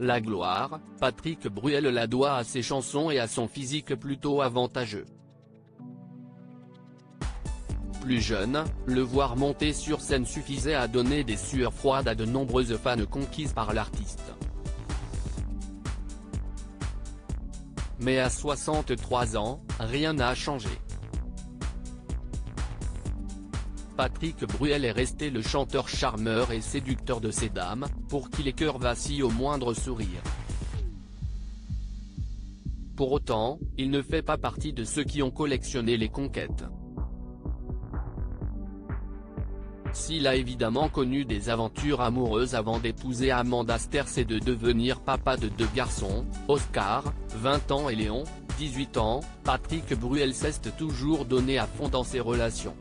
La gloire, Patrick Bruel la doit à ses chansons et à son physique plutôt avantageux. Plus jeune, le voir monter sur scène suffisait à donner des sueurs froides à de nombreuses fans conquises par l'artiste. Mais à 63 ans, rien n'a changé. Patrick Bruel est resté le chanteur charmeur et séducteur de ces dames, pour qui les cœurs vacillent au moindre sourire. Pour autant, il ne fait pas partie de ceux qui ont collectionné les conquêtes. S'il a évidemment connu des aventures amoureuses avant d'épouser Amanda Sterz et de devenir papa de 2 garçons, Oscar, 20 ans et Léon, 18 ans, Patrick Bruel s'est toujours donné à fond dans ses relations.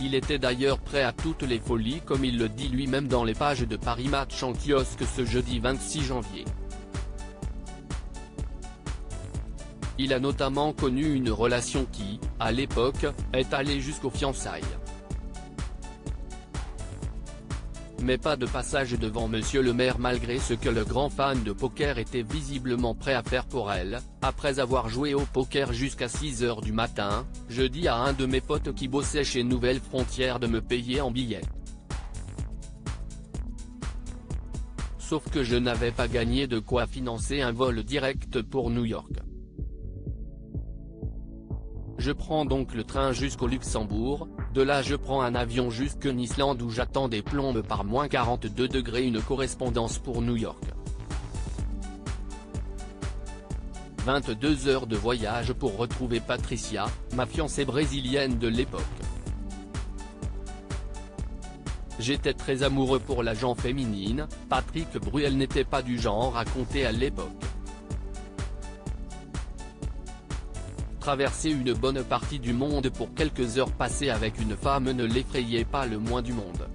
Il était d'ailleurs prêt à toutes les folies comme il le dit lui-même dans les pages de Paris Match en kiosque ce jeudi 26 janvier. Il a notamment connu une relation qui, à l'époque, est allée jusqu'aux fiançailles. Mais pas de passage devant Monsieur le maire malgré ce que le grand fan de poker était visiblement prêt à faire pour elle, après avoir joué au poker jusqu'à 6 h du matin, jeudi à un de mes potes qui bossait chez Nouvelle Frontière de me payer en billets. Sauf que je n'avais pas gagné de quoi financer un vol direct pour New York. Je prends donc le train jusqu'au Luxembourg, de là je prends un avion jusqu'en Islande où j'attends des plombes par -42 °, une correspondance pour New York. 22 heures de voyage pour retrouver Patricia, ma fiancée brésilienne de l'époque. J'étais très amoureux pour la gent féminine, Patrick Bruel n'était pas du genre à compter à l'époque. Traverser une bonne partie du monde pour quelques heures passées avec une femme ne l'effrayait pas le moins du monde.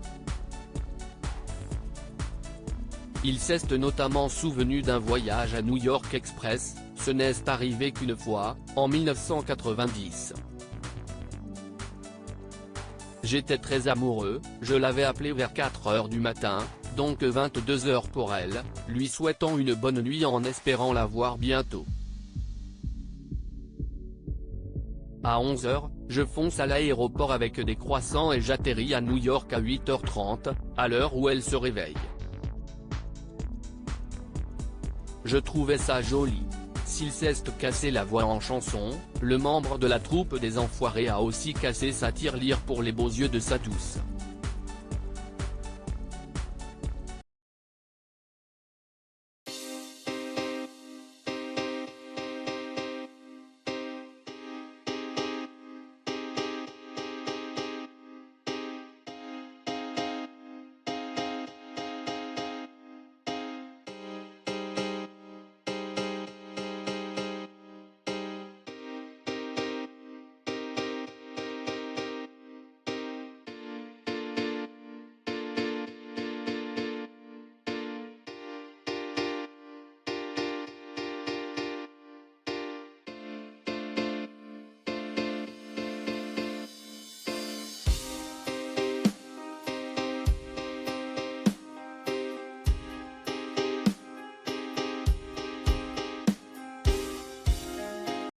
Il s'est notamment souvenu d'un voyage à New York Express, ce n'est arrivé qu'une fois, en 1990. J'étais très amoureux, je l'avais appelée vers 4 h du matin, donc 22 h pour elle, lui souhaitant une bonne nuit en espérant la voir bientôt. À 11 h, je fonce à l'aéroport avec des croissants et j'atterris à New York à 8 h 30, à l'heure où elle se réveille. Je trouvais ça joli. S'il s'est cassé la voix en chanson, le membre de la troupe des Enfoirés a aussi cassé sa tirelire pour les beaux yeux de sa douce.